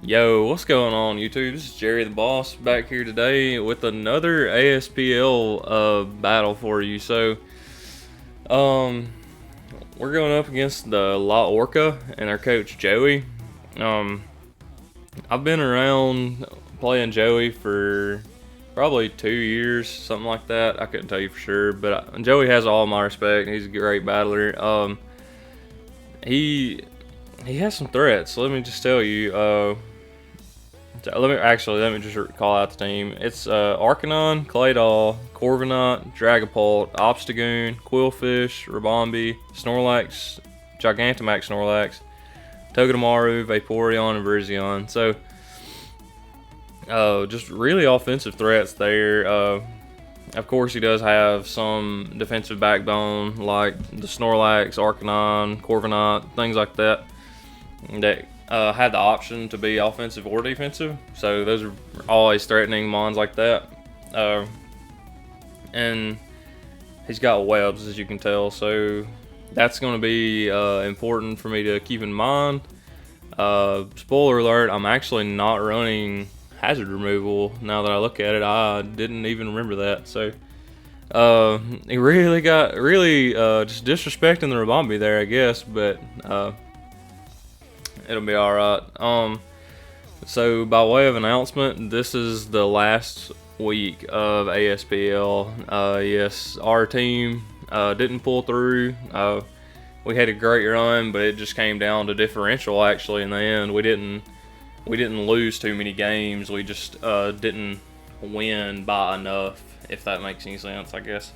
Yo, what's going on YouTube? This is Jerry the Boss back here today with another ASPL battle for you. Um, we're going up against the La Orca and our coach Joey. I've been around playing Joey for probably 2 years, something like that. I couldn't tell you for sure, but Joey has all my respect. He's a great battler. He has some threats. Let me just tell you. Let me just call out the team. It's Arcanon, Claydol, Corviknight, Dragapult, Obstagoon, Quillfish, Rabombi, Snorlax, Gigantamax Snorlax, Togedemaru, Vaporeon, and Virizion. So, just really offensive threats there. Of course, he does have some defensive backbone, like the Snorlax, Arcanon, Corviknight, things like that. Had the option to be offensive or defensive, so those are always threatening mons like that. And he's got webs, as you can tell, so that's going to be important for me to keep in mind. Spoiler alert, I'm actually not running hazard removal now that I look at it. I didn't even remember that, so he really got just disrespecting the Rabombi there, I guess, but it'll be alright. So by way of announcement, this is the last week of ASPL. Yes, our team didn't pull through. We had a great run, but it just came down to differential actually in the end. We didn't lose too many games. We just didn't win by enough, if that makes any sense, I guess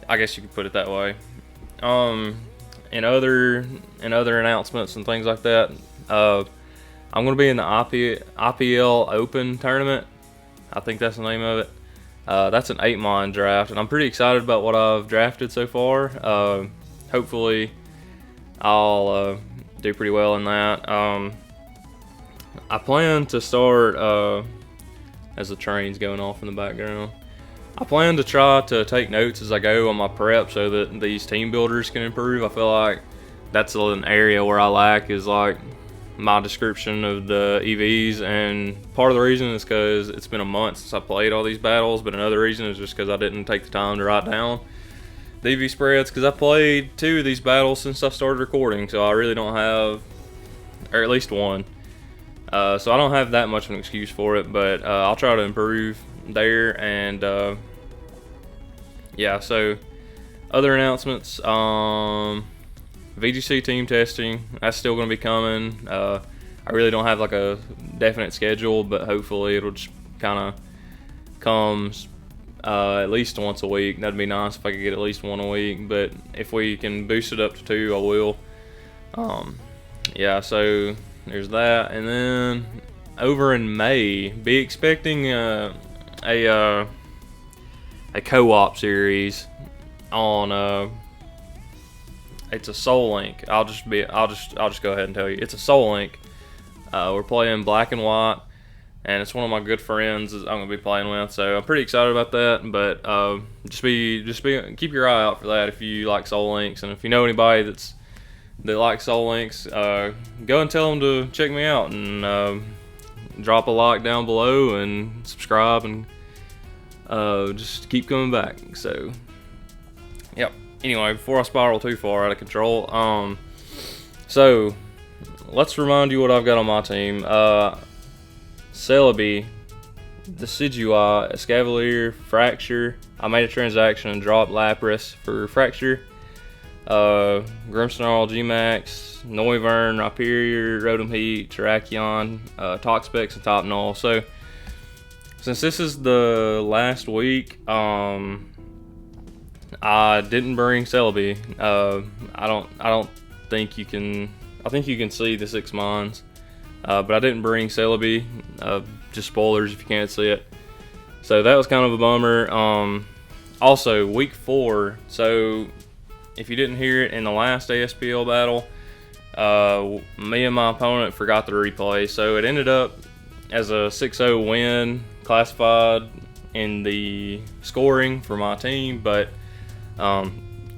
you could put it that way. And other announcements and things like that, I'm going to be in the IPL Open tournament. I think that's the name of it. That's an 8-mon draft, and I'm pretty excited about what I've drafted so far. Hopefully, I'll do pretty well in that. I plan to start, as the train's going off in the background, I plan to try to take notes as I go on my prep so that these team builders can improve. I feel like that's an area where I lack, is like my description of the EVs, and part of the reason is because it's been a month since I played all these battles, but another reason is just because I didn't take the time to write down the EV spreads, because I played 2 of these battles since I started recording, so I really don't have, or at least one. So I don't have that much of an excuse for it, but I'll try to improve there. And yeah, so other announcements, VGC team testing, that's still going to be coming. I really don't have like a definite schedule, but hopefully it'll just kind of comes at least once a week. That'd be nice if I could get at least one a week, but if we can boost it up to 2, I will. Yeah, so there's that. And then over in May, be expecting a co-op series on it's a Soul Link. I'll just go ahead and tell you, it's a Soul Link. We're playing Black and White, and it's one of my good friends I'm gonna be playing with, so I'm pretty excited about that. But keep your eye out for that if you like Soul Links, and if you know anybody that likes Soul Links, go and tell them to check me out, and drop a like down below and subscribe, and just keep coming back. So, yep. Anyway, before I spiral too far out of control, so let's remind you what I've got on my team. Celebi, Decidueye, Escavalier, Fracture. I made a transaction and dropped Lapras for Fracture. Grimmsnarl, Gmax, Noivern, Rhyperior, ROTOM-HEAT, Terrakion, Toxapex, and Topnol. So, since this is the last week, I didn't bring Celebi. I don't think you can. I think you can see the 6 mons, but I didn't bring Celebi. Just spoilers if you can't see it. So that was kind of a bummer. Also, week 4. So if you didn't hear it in the last ASPL battle, me and my opponent forgot the replay. So it ended up as a 6-0 win, classified in the scoring for my team, but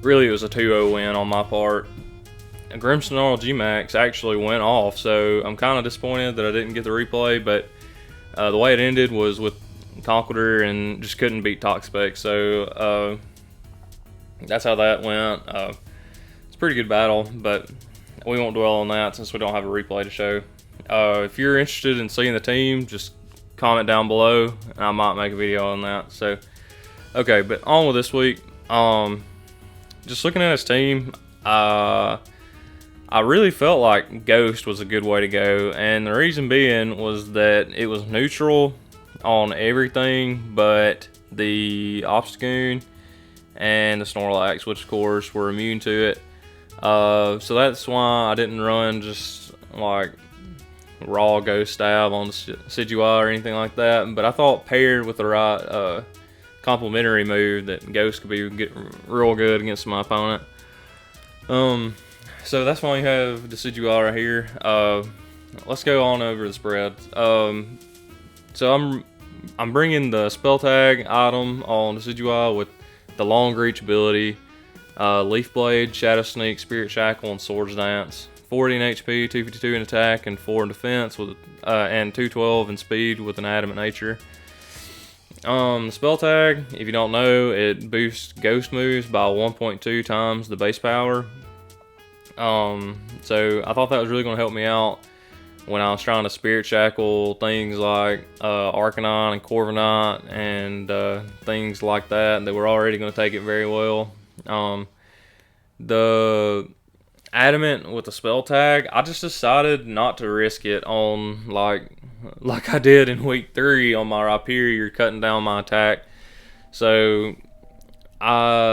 really it was a 2-0 win on my part. Grimsnarl G-Max actually went off, so I'm kind of disappointed that I didn't get the replay, but the way it ended was with Conqueror and just couldn't beat Toxspec, so that's how that went. It's a pretty good battle, but we won't dwell on that since we don't have a replay to show. If you're interested in seeing the team, just comment down below, and I might make a video on that. So, okay, but on with this week. Just looking at his team, I really felt like Ghost was a good way to go, and the reason being was that it was neutral on everything but the Obstagoon and the Snorlax, which of course were immune to it. So that's why I didn't run just like raw Ghost Stab on the Decidueye or anything like that, but I thought paired with the right complementary move that Ghost could be real good against my opponent. So that's why we have the Decidueye right here. Let's go on over the spread. So I'm bringing the Spell Tag item on the Decidueye with the Long Reach ability, Leaf Blade, Shadow Sneak, Spirit Shackle, and Swords Dance. 40 in HP, 252 in attack, and 4 in defense, with and 212 in speed with an Adamant Nature. The Spell Tag, if you don't know, it boosts Ghost moves by 1.2 times the base power. So I thought that was really going to help me out when I was trying to Spirit Shackle things like Arcanine and Corviknight and things like that were already going to take it very well. The Adamant with the Spell Tag, I just decided not to risk it on like I did in week 3 on my Rhyperior, cutting down my attack. So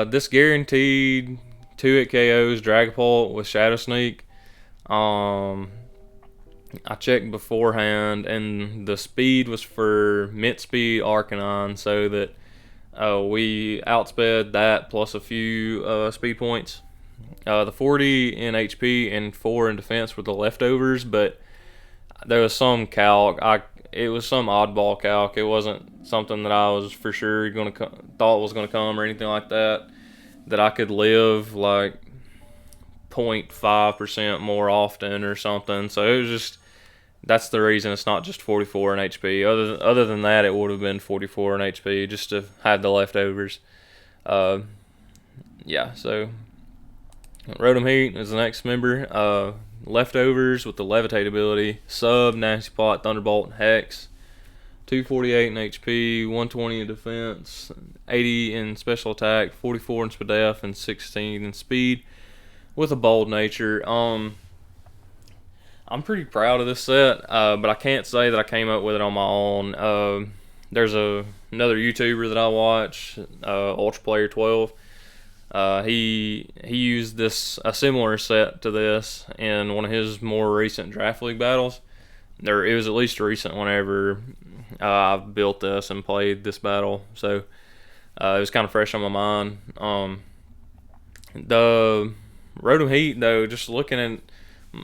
this guaranteed 2-hit KOs Dragapult with Shadow Sneak. I checked beforehand, and the speed was for Mint Speed Arcanine, so that we outsped that plus a few speed points. The 40 in HP and 4 in defense were the leftovers, but there was some calc. It was some oddball calc. It wasn't something that I was for sure thought was gonna come or anything like that. That I could live like 0.5% more often or something. So it was just, that's the reason it's not just 44 in HP. Other than that, it would have been 44 in HP just to have the leftovers. Yeah, so ROTOM-HEAT is the next member. Leftovers with the Levitate ability, Sub, Nasty Plot, Thunderbolt, Hex. 248 in HP, 120 in defense, 80 in special attack, 44 in SPDF, and 16 in speed with a bold nature. I'm pretty proud of this set, but I can't say that I came up with it on my own. There's another YouTuber that I watch, Ultra Player 12. He used a similar set to this in one of his more recent Draft League battles. It was at least recent whenever I've built this and played this battle, so it was kind of fresh on my mind. The ROTOM-HEAT, though, just looking at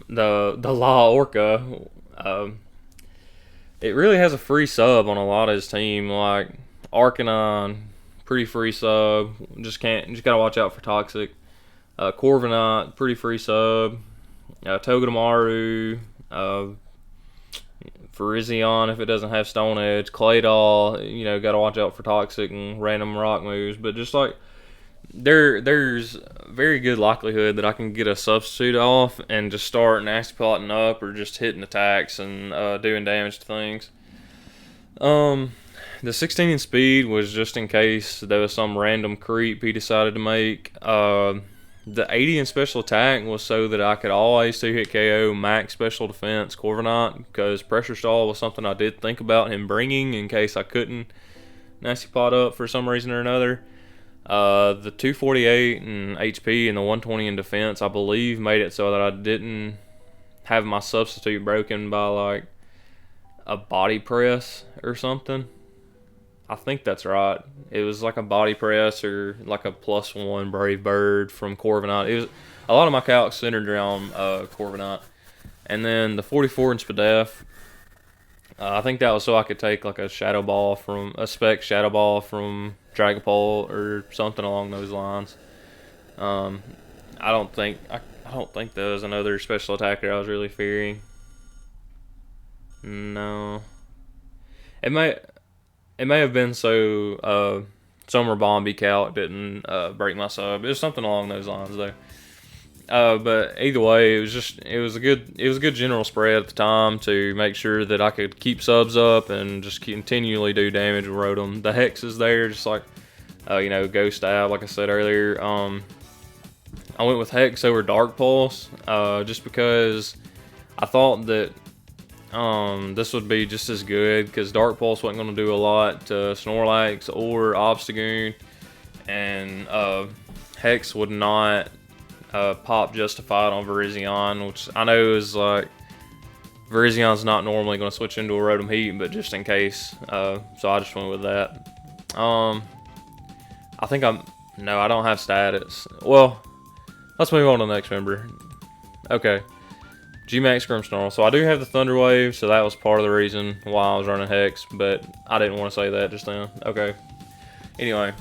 the La Orca, it really has a free sub on a lot of his team. Like Arcanine, pretty free sub. Just gotta watch out for Toxic. Corviknight, pretty free sub. Togedemaru, Virizion if it doesn't have Stone Edge, Claydol, gotta watch out for Toxic and random rock moves. But just like there's very good likelihood that I can get a substitute off and just start nasty plotting up or just hitting attacks and doing damage to things. The 16 in speed was just in case there was some random creep he decided to make. The 80 in special attack was so that I could always 2-hit KO max special defense Corviknight, because pressure stall was something I did think about him bringing in case I couldn't nasty pot up for some reason or another. The 248 in HP and the 120 in defense, I believe, made it so that I didn't have my substitute broken by like a body press or something. I think that's right. It was like a body press or like a +1 Brave Bird from Corviknight. It was a lot of my calcs centered around Corviknight. And then the 44 in SPDF, I think that was so I could take like a Spec Shadow Ball from Dragapult or something along those lines. I don't think I don't think there was another special attacker I was really fearing. No. It may have been so Summer Bomb Calc didn't break my sub. It was something along those lines though. But either way, it was a good general spread at the time to make sure that I could keep subs up and just continually do damage with Rotom. The Hex is there, just like Ghost Stab, like I said earlier. I went with Hex over Dark Pulse, just because I thought that this would be just as good, because Dark Pulse wasn't going to do a lot to Snorlax or Obstagoon, and Hex would not pop justified on Virizion, which I know is like, Virizion's not normally going to switch into a ROTOM-HEAT, but just in case, so I just went with that. I think no, I don't have status. Well, let's move on to the next member. Okay, G-Max Grimmsnarl. So I do have the Thunder Wave, so that was part of the reason why I was running Hex, but I didn't want to say that just then. Okay, anyway,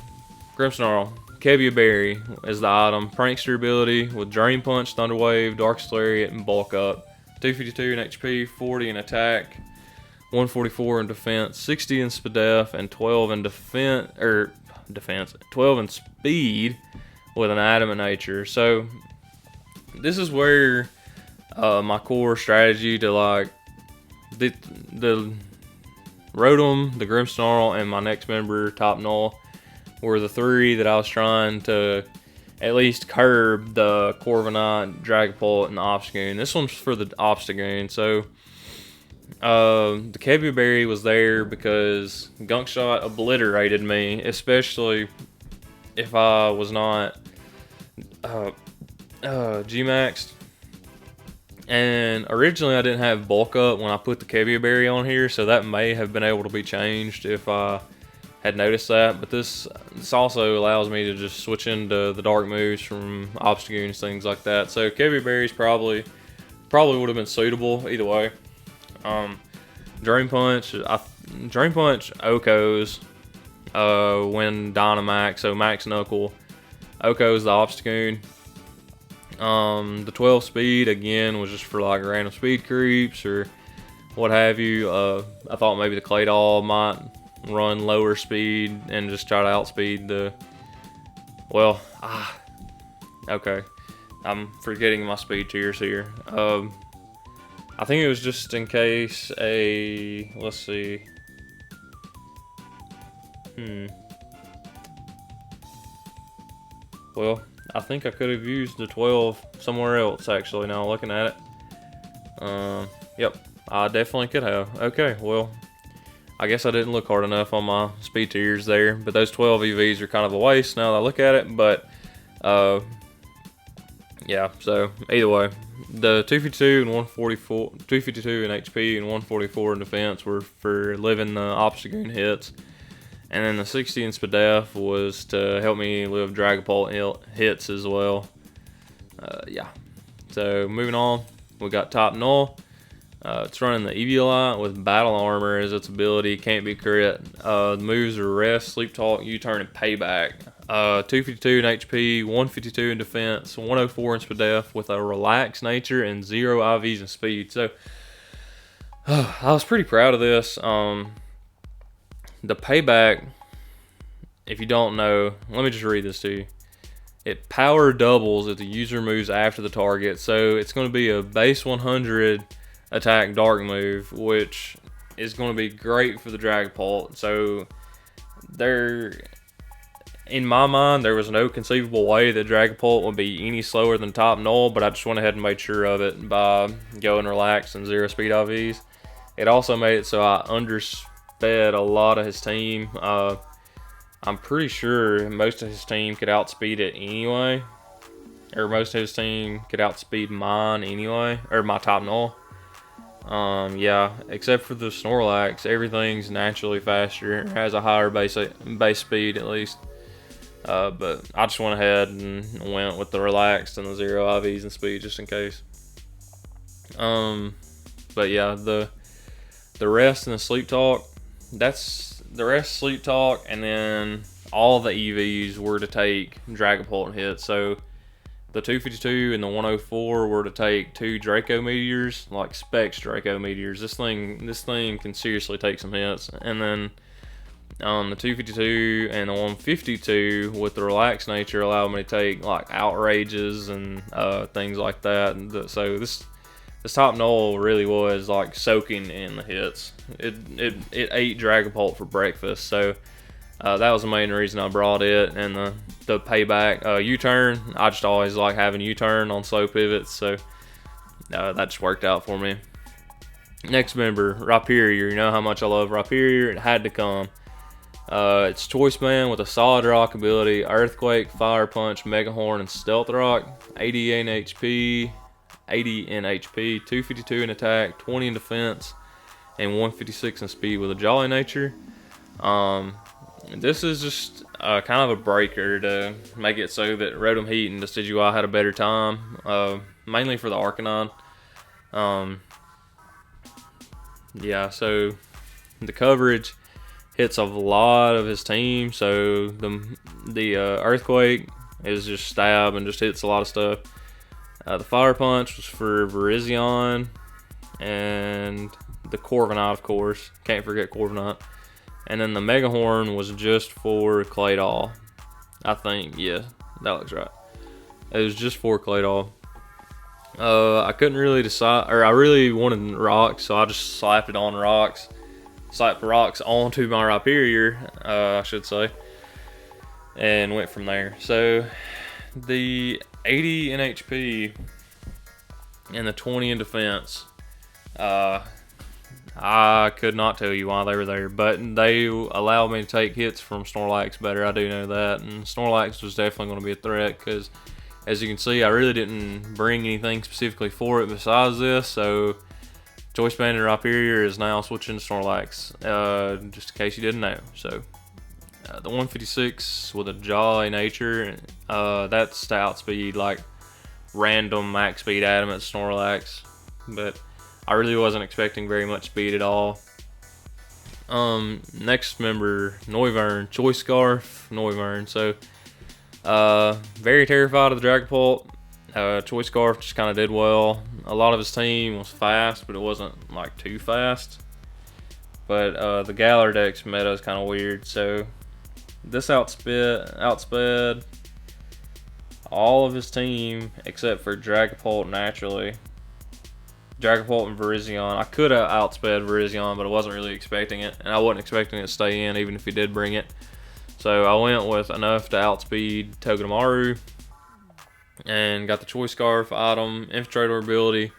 Grimmsnarl. Kevia Berry is the item. Prankster ability with Drain Punch, Thunder Wave, Darkest Lariat, and Bulk Up. 252 in HP, 40 in attack, 144 in defense, 60 in SPDEF, and 12 in defense, 12 in speed with an Adamant Nature. So this is where my core strategy to like the Rotom, the Grimmsnarl, and my next member, Top Null, were the three that I was trying to at least curb the Corviknight, Dragapult, and the Obstagoon. This one's for the Obstagoon. So the Kevia Berry was there because Gunk Shot obliterated me, especially if I was not G-Maxed. And originally I didn't have Bulk Up when I put the Kevia Berry on here, so that may have been able to be changed if I had noticed that. But this also allows me to just switch into the dark moves from Obstagoons, things like that. So Kevia Berry's probably would have been suitable either way. Drain Punch Oko's when Dynamax, so Max Knuckle. Oko's the Obstagoon. The 12 speed again was just for like random speed creeps or what have you. I thought maybe the Claydol might run lower speed and just try to outspeed the, okay, I'm forgetting my speed tiers here. I think it was just in case let's see, well, I think I could have used the 12 somewhere else actually, now looking at it. Yep, I definitely could have. Okay, well, I guess I didn't look hard enough on my speed tiers there, but those 12 EVs are kind of a waste now that I look at it. But yeah, so either way, the 252 and 144, 252 in HP and 144 in defense were for living the Obstagoon hits, and then the 60 in SPDEF was to help me live Dragapult hits as well. Yeah, so moving on, we got Top Null. It's running the Eviolite with Battle Armor as its ability, can't be crit. The moves are Rest, Sleep Talk, U-Turn, and Payback. 252 in HP, 152 in defense, 104 in SPDEF with a relaxed nature and 0 IVs and speed. So I was pretty proud of this. The Payback, if you don't know, let me just read this to you. It power doubles if the user moves after the target, so it's going to be a base 100 attack dark move, which is going to be great for the Dragapult. So in my mind, there was no conceivable way that Dragapult would be any slower than Top Null, but I just went ahead and made sure of it by going relaxed and 0 speed IVs. It also made it so I undersped a lot of his team. I'm pretty sure most of his team could outspeed it anyway, or most of his team could outspeed mine anyway, or my Top Null. Yeah, except for the Snorlax, everything's naturally faster, has a higher base speed at least. But I just went ahead and went with the relaxed and the 0 IVs and speed just in case. But yeah, the rest and the Sleep Talk, that's the rest Sleep Talk, and then all the EVs were to take Dragapult hits. So the 252 and the 104 were to take 2 Draco meteors, like specs Draco meteors. This thing can seriously take some hits. And then on the 252 and the 152 with the relaxed nature allowed me to take like outrages and things like that. And so this top knoll really was like soaking in the hits. It ate Dragapult for breakfast. So that was the main reason I brought it. And the payback U-turn, I just always like having U-turn on slow pivots, so that just worked out for me. Next member, Rhyperior. You know how much I love Rhyperior. It had to come. It's Choice Band with a solid rock ability, Earthquake, Fire Punch, Mega Horn, and Stealth Rock. 80 in HP, 252 in attack, 20 in defense, and 156 in speed with a Jolly nature. This is just kind of a breaker to make it so that ROTOM-HEAT and Decidueye had a better time, mainly for the Arcanine. Yeah, so the coverage hits a lot of his team. So the Earthquake is just stab and just hits a lot of stuff. The Fire Punch was for Virizion, and the Corviknight, of course. Can't forget Corviknight. And then the Mega Horn was just for Claydol. I think, yeah, that looks right. It was just for Claydol. I couldn't really decide, or I really wanted rocks, so I just slapped it on rocks. Slapped the rocks onto my Rhyperior, I should say, and went from there. So the 80 in HP and the 20 in defense, I could not tell you why they were there, but they allowed me to take hits from Snorlax better. I do know that, and Snorlax was definitely going to be a threat because, as you can see, I really didn't bring anything specifically for it besides this. So Choice Band and Rhyperior is now switching to Snorlax, just in case you didn't know. So the 156 with a Jolly nature, that's to outspeed like random max speed adamant Snorlax, but I really wasn't expecting very much speed at all. Next member, Noivern, Choice Scarf, Noivern. So very terrified of the Dragapult. Choice Scarf just kind of did well. A lot of his team was fast, but it wasn't like too fast. But the Galar Dex meta is kind of weird. So this outsped all of his team except for Dragapult naturally. Dragapult and Virizion. I could have outsped Virizion, but I wasn't really expecting it, and I wasn't expecting it to stay in even if he did bring it. So I went with enough to outspeed Togedemaru and got the Choice Scarf item, Infiltrator ability,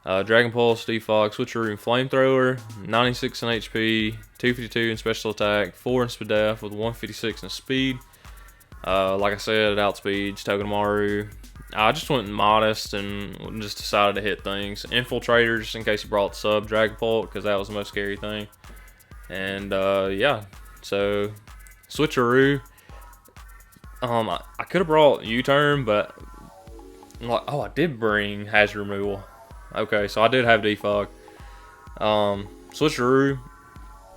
Dragon Pulse, Defog, Switcheroo, and Flamethrower. 96 in HP, 252 in special attack, 4 in Spadef with 156 in speed. Like I said, it outspeeds Togedemaru. I just went modest and just decided to hit things. Infiltrator, just in case he brought sub Dragapult, because that was the most scary thing. And yeah, so Switcheroo. I could have brought U-turn, but like, oh, I did bring hazard removal. Okay, so I did have defog. Switcheroo,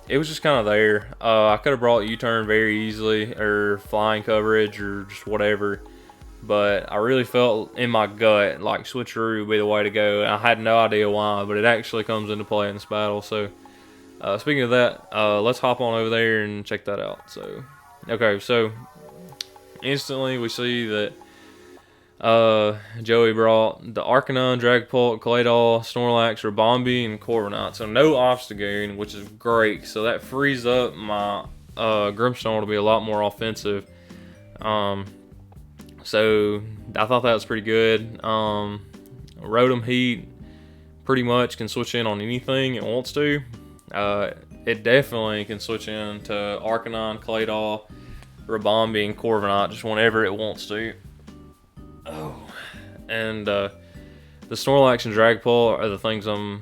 it was just kind of there. I could have brought U-turn very easily, or flying coverage, or just whatever. But I really felt in my gut like Switcheroo would be the way to go. And I had no idea why, but it actually comes into play in this battle. So speaking of that, let's hop on over there and check that out. So okay, so instantly we see that Joey brought the Arcanine, Dragapult, Claydol, Snorlax, Ribombee, and Corviknight. So no Obstagoon, which is great. So that frees up my Grimmsnarl to be a lot more offensive. So I thought that was pretty good. ROTOM-HEAT pretty much can switch in on anything it wants to. It definitely can switch in to Arcanine, Claydol, Ribombee, and Corviknight just whenever it wants to. Oh, and the Snorlax and Dragapult are the things I'm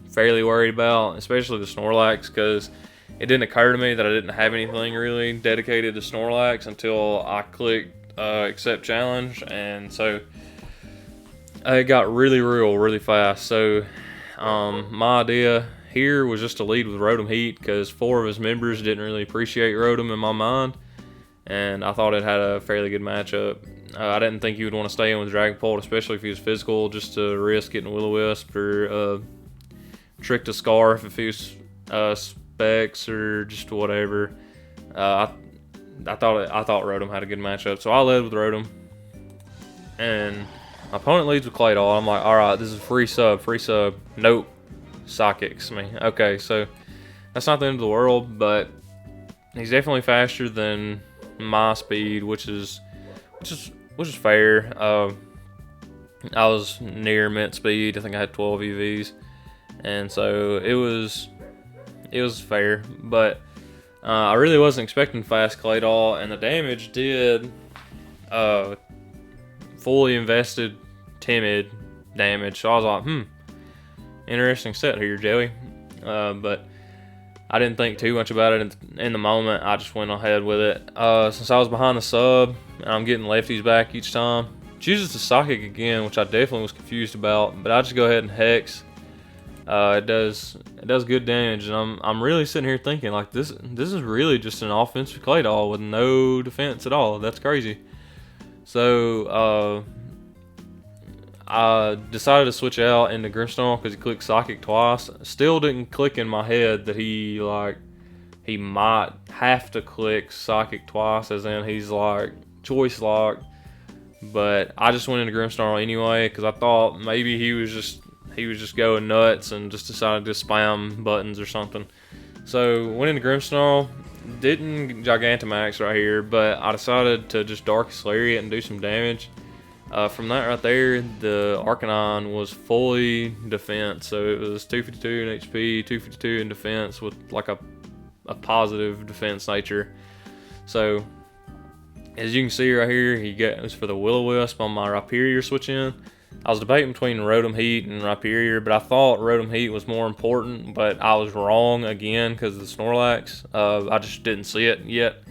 fairly worried about, especially the Snorlax, because it didn't occur to me that I didn't have anything really dedicated to Snorlax until I clicked accept challenge, and so it got really fast. So my idea here was just to lead with ROTOM-HEAT because 4 of his members didn't really appreciate Rotom in my mind, and I thought it had a fairly good matchup. I didn't think he would want to stay in with Dragapult, especially if he was physical, just to risk getting a Will-O-Wisp or Trick to Scarf if he was Specs or just whatever. I thought Rotom had a good matchup, so I led with Rotom, and my opponent leads with Claydol. I'm like, all right, this is free sub. Nope, Psychics me. Okay, so that's not the end of the world, but he's definitely faster than my speed, which is fair. I was near mint speed. I think I had 12 EVs, and so it was fair. But I really wasn't expecting fast Claydol, and the damage did fully invested timid damage. So I was like, interesting set here, Joey. But I didn't think too much about it in the moment. I just went ahead with it. Since I was behind the sub, and I'm getting lefties back each time, chooses the Psychic again, which I definitely was confused about. But I just go ahead and Hex. It does good damage, and I'm really sitting here thinking like this is really just an offensive Claydol with no defense at all. That's crazy. So I decided to switch out into Grimmsnarl because he clicked Psychic twice. Still didn't click in my head that he might have to click Psychic twice, as in he's like choice locked. But I just went into Grimmsnarl anyway because I thought maybe he was just going nuts and just decided to spam buttons or something. So went into Grimmsnarl, didn't Gigantamax right here, but I decided to just Darkest Lariat and do some damage. From that right there, the Arcanine was fully defense, so it was 252 in HP, 252 in defense with like a positive defense nature. So as you can see right here, he goes for the Will-O-Wisp on my Rhyperior switch in. I was debating between ROTOM-HEAT and Rhyperior, but I thought ROTOM-HEAT was more important, but I was wrong again because of the Snorlax. I just didn't see it yet.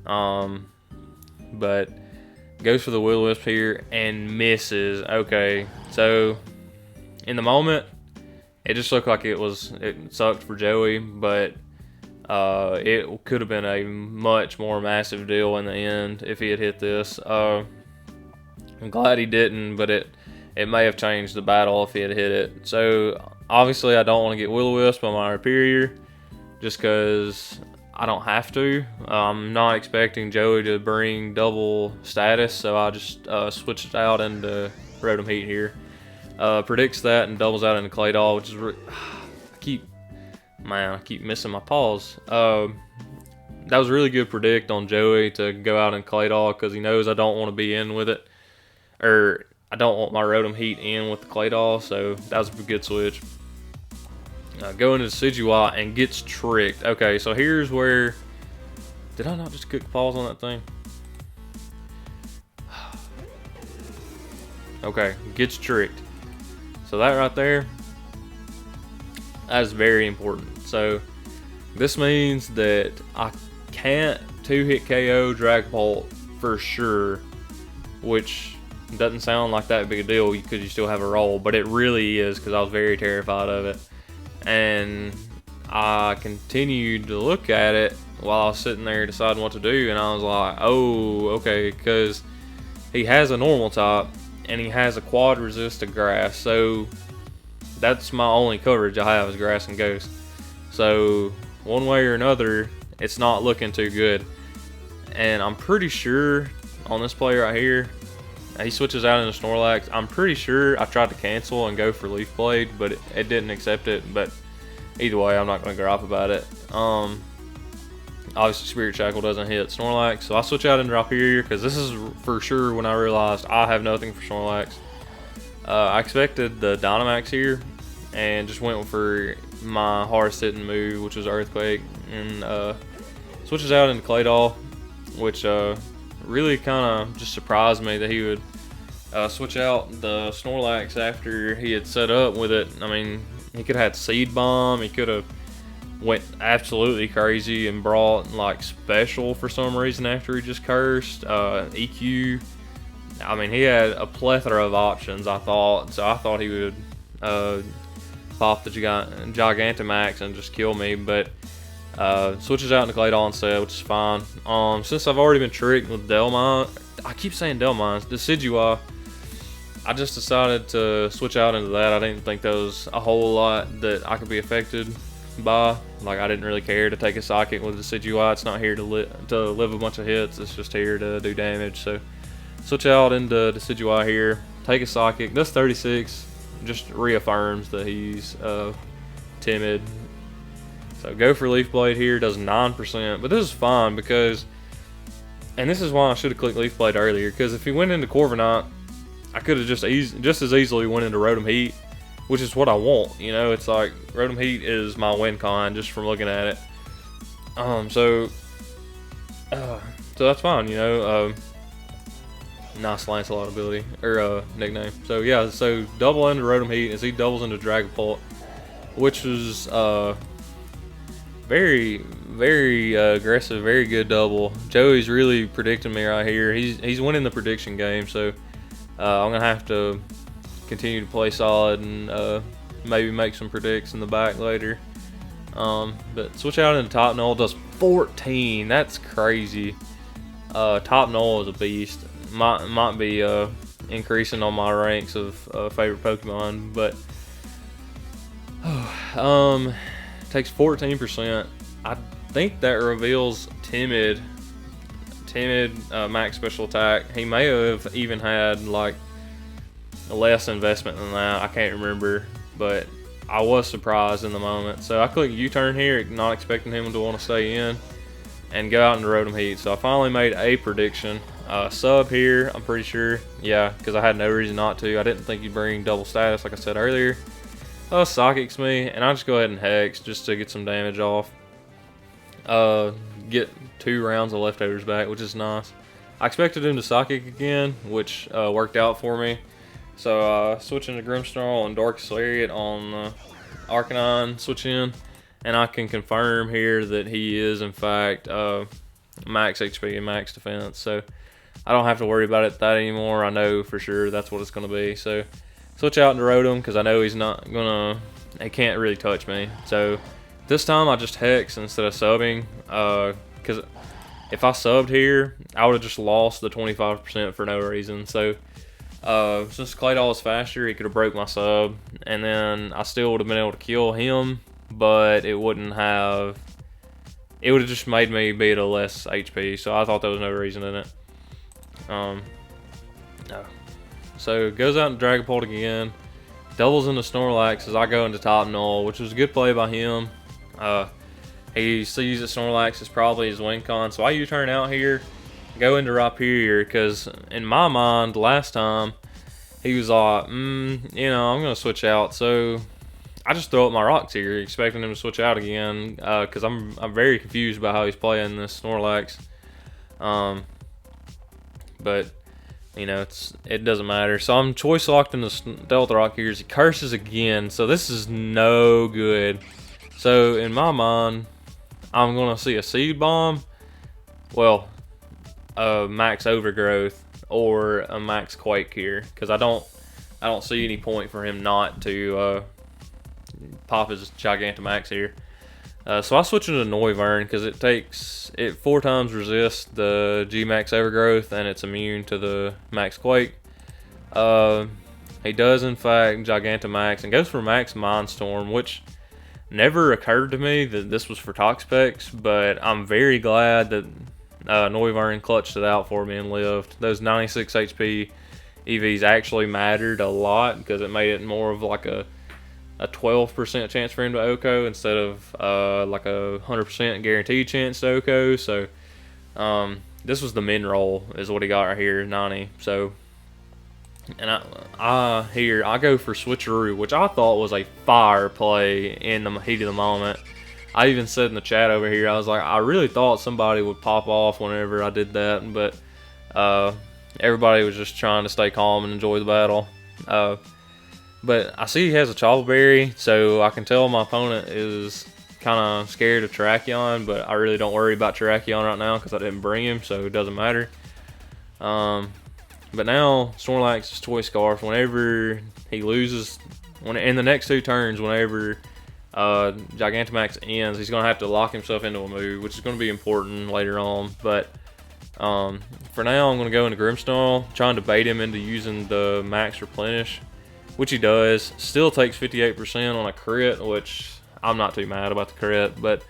But goes for the Will-O-Wisp here and misses. Okay, so in the moment, it just looked like it sucked for Joey, but it could have been a much more massive deal in the end if he had hit this. I'm glad he didn't, but it may have changed the battle if he had hit it. So obviously I don't want to get Will-O-Wisp on my Rhyperior just because I don't have to. I'm not expecting Joey to bring double status, so I just switched out into ROTOM-HEAT here. Predicts that and doubles out into Claydol, which is I keep missing my pause. That was a really good predict on Joey to go out in Claydol because he knows I don't want to be in with it, or I don't want my ROTOM-HEAT in with the Claydol, so that was a good switch. Go into Decidueye and gets tricked. Okay, so here's where... Did I not just click pause on that thing? Okay, gets tricked. So that right there, that is very important. So this means that I can't 2-hit KO Dragapult for sure, which doesn't sound like that big a deal because you still have a roll, but it really is because I was very terrified of it. And I continued to look at it while I was sitting there deciding what to do, and I was like, oh, okay, because he has a normal type and he has a quad resist to grass, so that's my only coverage I have is grass and ghost. So one way or another, it's not looking too good. And I'm pretty sure on this play right here, he switches out into Snorlax. I'm pretty sure I tried to cancel and go for Leaf Blade, but it didn't accept it. But either way, I'm not going to gripe about it. Obviously, Spirit Shackle doesn't hit Snorlax, so I switch out into Rhyperior because this is for sure when I realized I have nothing for Snorlax. I expected the Dynamax here and just went for my hardest hitting move, which was Earthquake, and switches out into Claydol, which really kind of just surprised me that he would switch out the Snorlax after he had set up with it. I mean, he could have had Seed Bomb, he could have went absolutely crazy and brought like Special for some reason after he just cursed, EQ. I mean, he had a plethora of options, I thought, so I thought he would pop the Gigantamax and just kill me, but switches out into Claydol instead, which is fine. Since I've already been tricked with Delmont, I keep saying Delmines, Decidua. I just decided to switch out into that. I didn't think there was a whole lot that I could be affected by. Like, I didn't really care to take a psychic with Decidua. It's not here to live a bunch of hits. It's just here to do damage. So switch out into Decidua here. Take a psychic. This 36 just reaffirms that he's timid. So go for Leaf Blade here. Does 9%, but this is fine because, and this is why I should have clicked Leaf Blade earlier, because if he went into Corviknight, I could have just as easily went into Rotom-HEAT, which is what I want. You know, it's like Rotom-HEAT is my win con just from looking at it. So that's fine. You know, nice Lancelot ability or nickname. So yeah, so double into Rotom-HEAT as he doubles into Dragapult, which was very, very aggressive, very good double. Joey's really predicting me right here. He's winning the prediction game, so I'm gonna have to continue to play solid and maybe make some predicts in the back later. But switch out into Top Null, does 14. That's crazy. Top Null is a beast. Might be increasing on my ranks of favorite Pokemon, but takes 14%. I think that reveals timid max special attack. He may have even had like less investment than that. I can't remember, but I was surprised in the moment. So I click U-turn here, not expecting him to want to stay in, and go out into Rotom-HEAT. So I finally made a prediction. Sub here, I'm pretty sure. Yeah, because I had no reason not to. I didn't think he'd bring double status like I said earlier. Psychics me, and I'll just go ahead and Hex just to get some damage off. Get 2 rounds of leftovers back, which is nice. I expected him to Psychic again, which worked out for me. So switching to Grimmsnarl and Darkest Lariat on Arcanine, switch in, and I can confirm here that he is in fact max HP and max defense. So I don't have to worry about that anymore. I know for sure that's what it's going to be. So switch out into Rotom because I know he can't really touch me. So this time I just Hex instead of subbing, because if I subbed here, I would have just lost the 25% for no reason. So since Claydol is faster, he could have broke my sub, and then I still would have been able to kill him, but it would have just made me be at a less HP. So I thought there was no reason in it. No. So it goes out in Dragapult again, doubles into Snorlax as I go into Top Null, which was a good play by him. He sees that Snorlax is probably his win con, so I U-turn out here, go into Rhyperior, because in my mind last time he was like, you know, I'm gonna switch out. So I just throw up my rocks here, expecting him to switch out again, because I'm very confused about how he's playing this Snorlax. But you know, it doesn't matter. So I'm choice locked into Stealth Rock here. He curses again, so this is no good. So in my mind, I'm gonna see a Seed Bomb, well, a Max Overgrowth or a Max Quake here, because I don't see any point for him not to pop his Gigantamax here. So I switch into Noivern because it 4 times resists the G-Max Overgrowth and it's immune to the Max Quake. He does in fact Gigantamax and goes for Max Mindstorm, which never occurred to me that this was for Toxapex, but I'm very glad that Noivern clutched it out for me and lived. Those 96 HP EVs actually mattered a lot because it made it more of like a 12% chance for him to OHKO instead of like a 100% guaranteed chance to OHKO. So this was the min roll is what he got right here, 90. So and I go for Switcheroo, which I thought was a fire play in the heat of the moment. I even said in the chat over here, I was like, I really thought somebody would pop off whenever I did that, but everybody was just trying to stay calm and enjoy the battle. But I see he has a Chople Berry, so I can tell my opponent is kind of scared of Terrakion, but I really don't worry about Terrakion right now because I didn't bring him, so it doesn't matter. But now Snorlax is Toy Scarf. Whenever he loses, in the next 2 turns, whenever Gigantamax ends, he's going to have to lock himself into a move, which is going to be important later on. But For now, I'm going to go into Grimmsnarl, trying to bait him into using the max replenish, which he does. Still takes 58% on a crit, which I'm not too mad about the crit, but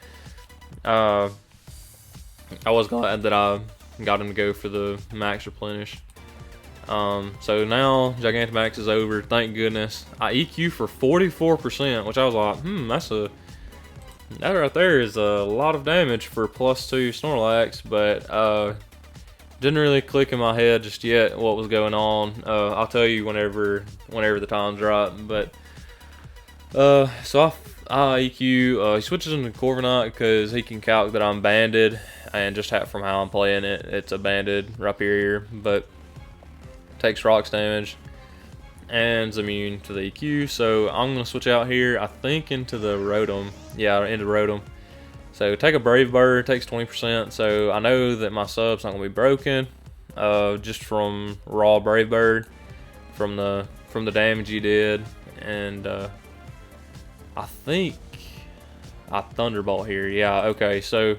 I was glad that I got him to go for the max replenish. So now Gigantamax is over, thank goodness. I EQ for 44%, which I was like, that right there is a lot of damage for +2 Snorlax, but didn't really click in my head just yet what was going on. I'll tell you whenever the time's right. But so I EQ. He switches into Corviknight because he can calc that I'm banded, and just from how I'm playing it, it's a banded Rhyperior, but takes rocks damage and is immune to the EQ. So I'm gonna switch out here, I think, into the Rotom. Yeah, into Rotom. So take a Brave Bird, takes 20%. So I know that my sub's not gonna be broken, just from raw Brave Bird, from the damage he did, and I think I Thunderbolt here. Yeah, okay. So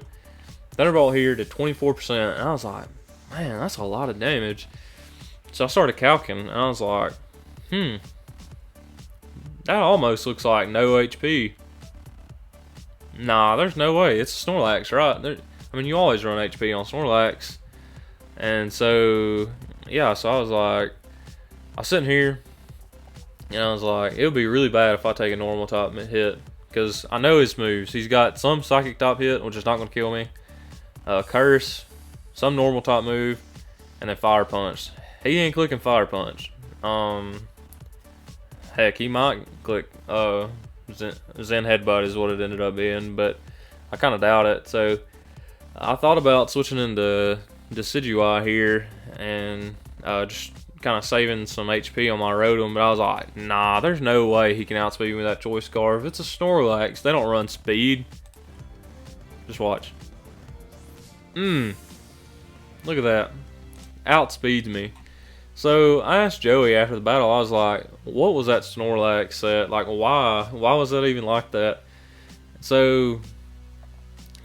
Thunderbolt here to 24%, and I was like, man, that's a lot of damage. So I started calcing, and I was like, that almost looks like no HP. Nah, there's no way. It's a Snorlax, right? I mean, you always run HP on Snorlax. And so, yeah, so I was sitting here, and I was like, it would be really bad if I take a normal type hit, because I know his moves. He's got some psychic type hit, which is not going to kill me, curse, some normal type move, and then fire punch. He ain't clicking fire punch. Heck, he might click Zen Headbutt is what it ended up being, but I kind of doubt it. So I thought about switching into Decidueye here and just kind of saving some HP on my Rotom, but I was like, nah, there's no way he can outspeed me with that Choice Scarf. It's a Snorlax. They don't run speed. Just watch. Look at that. Outspeeds me. So I asked Joey after the battle, I was like, what was that Snorlax set? Like, why was that even like that? So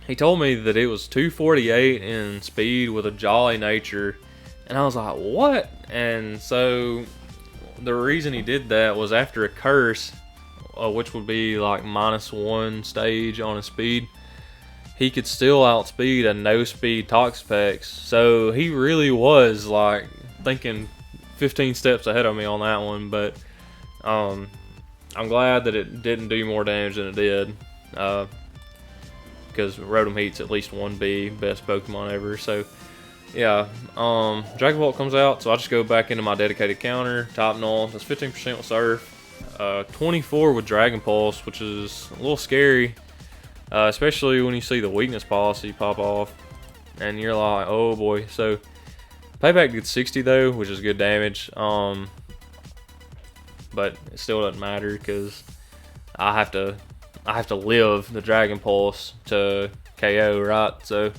he told me that it was 248 in speed with a jolly nature. And I was like, what? And so the reason he did that was after a curse, which would be like -1 stage on his speed, he could still outspeed a no speed Toxapex. So he really was like thinking 15 steps ahead of me on that one, but I'm glad that it didn't do more damage than it did, because Rotom-HEAT's at least 1B, best Pokemon ever. So yeah, Dragon Ball comes out, so I just go back into my dedicated counter, Top Null, that's 15% with Surf, 24 with Dragon Pulse, which is a little scary, especially when you see the weakness policy pop off, and you're like, oh boy. So Payback gets 60 though, which is good damage, but it still doesn't matter because I have to live the Dragon Pulse to KO, right? So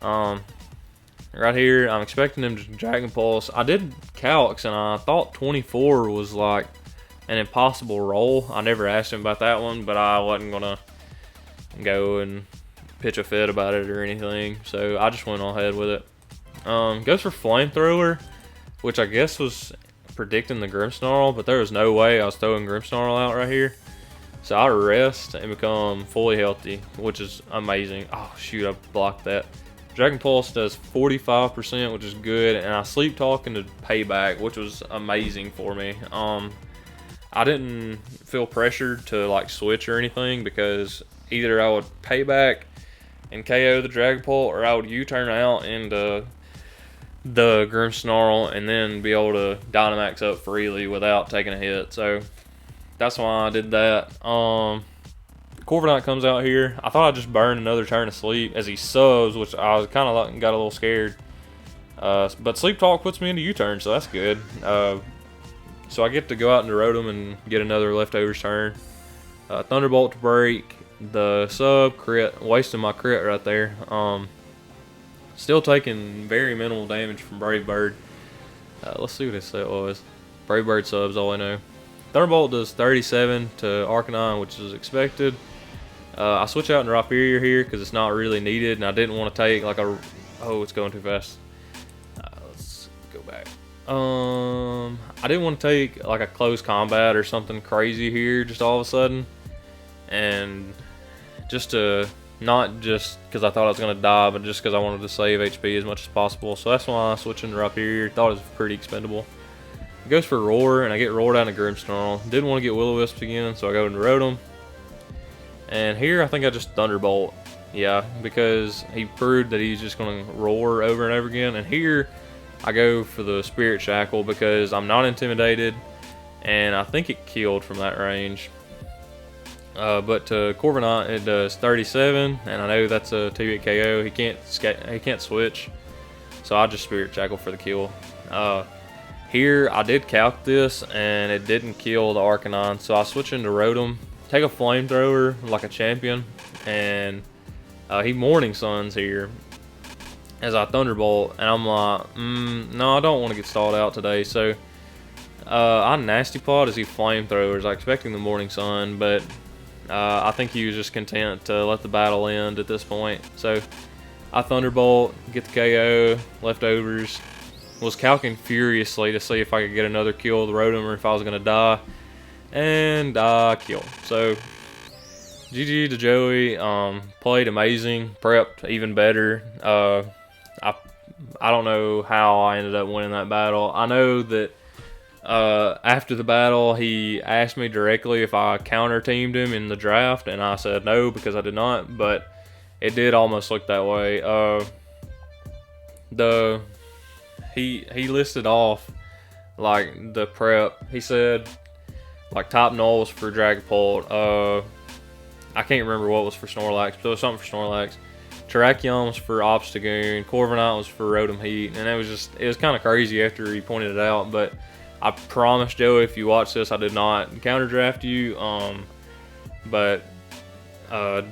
right here, I'm expecting him to Dragon Pulse. I did calcs, and I thought 24 was like an impossible roll. I never asked him about that one, but I wasn't gonna go and pitch a fit about it or anything, so I just went on ahead with it. Goes for Flamethrower, which I guess was predicting the Grimmsnarl, but there was no way I was throwing Grimmsnarl out right here. So I rest and become fully healthy, which is amazing. Oh shoot, I blocked that. Dragon Pulse does 45%, which is good, and I Sleep Talk into Payback, which was amazing for me. I didn't feel pressured to like switch or anything, because either I would Payback and KO the Dragon Pulse, or I would U-turn out into the Grimmsnarl and then be able to Dynamax up freely without taking a hit. So that's why I did that. Corviknight comes out here. I thought I'd just burn another turn of sleep as he subs, which I was kind of like, got a little scared. But Sleep Talk puts me into U-turn, so that's good. So I get to go out into Rotom and get another leftovers turn. Thunderbolt to break the sub crit, wasting my crit right there. Still taking very minimal damage from Brave Bird. Let's see what this set was. Brave Bird subs, all I know. Thunderbolt does 37 to Arcanine, which is expected. I switch out into Rhyperior here because it's not really needed, and I didn't want to take like a... Oh, it's going too fast. I didn't want to take like a close combat or something crazy here just all of a sudden, and just to not just because I thought I was gonna die, but just because I wanted to save HP as much as possible. So that's why I switched into Rapier. Thought it was pretty expendable. It goes for Roar, and I get roared out of Grimmsnarl. Didn't want to get Will-O-Wisps again, so I go into Rotom. And here I think I just Thunderbolt. Yeah, because he proved that he's just going to roar over and over again. And here I go for the Spirit Shackle because I'm not intimidated, and I think it killed from that range. But to Corviknight it does 37, and I know that's a 2-hit KO. He can't switch, so I just Spirit Shackle for the kill. Here I did calc this, and it didn't kill the Arcanine, so I switch into Rotom, take a Flamethrower like a champion, and he Morning Suns here as I Thunderbolt, and I'm like, no, I don't want to get stalled out today, so I Nasty Plot as he Flamethrowers. I expecting the Morning Sun, but I think he was just content to let the battle end at this point. So I Thunderbolt, get the KO, leftovers. Was calcing furiously to see if I could get another kill with Rotom or if I was going to die. And I killed. So GG to Joey. Played amazing. Prepped even better. I don't know how I ended up winning that battle. I know that after the battle, he asked me directly if I counter teamed him in the draft, and I said no because I did not, but it did almost look that way. He listed off like the prep. He said like top null was for Dragapult. I can't remember what was for Snorlax, but there was something for Snorlax. Terrakion was for Obstagoon. Corviknight was for ROTOM-HEAT, and it was kind of crazy after he pointed it out. But I promise, Joey, if you watch this, I did not counter draft you. But if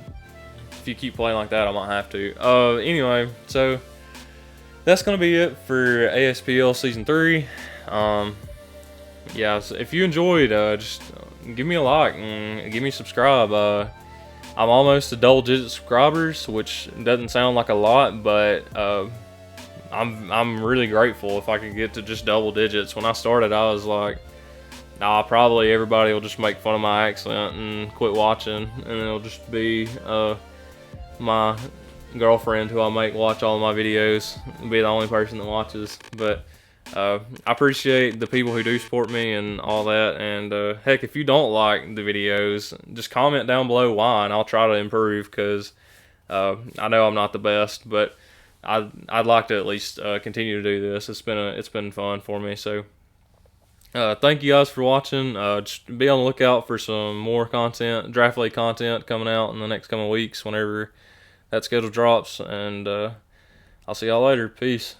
you keep playing like that, I might have to. Anyway, so that's gonna be it for ASPL Season 3. Yeah, so if you enjoyed, just give me a like and give me a subscribe. I'm almost to double-digit subscribers, which doesn't sound like a lot, but I'm really grateful if I can get to just double digits. When I started, I was like, nah, probably everybody will just make fun of my accent and quit watching, and it'll just be my girlfriend who I make watch all of my videos be the only person that watches. But I appreciate the people who do support me and all that, and heck, if you don't like the videos, just comment down below why, and I'll try to improve, because I know I'm not the best, but I'd like to at least continue to do this. It's been fun for me. So thank you guys for watching. Just be on the lookout for some more content, Draft League content coming out in the next coming weeks whenever that schedule drops, and I'll see y'all later. Peace.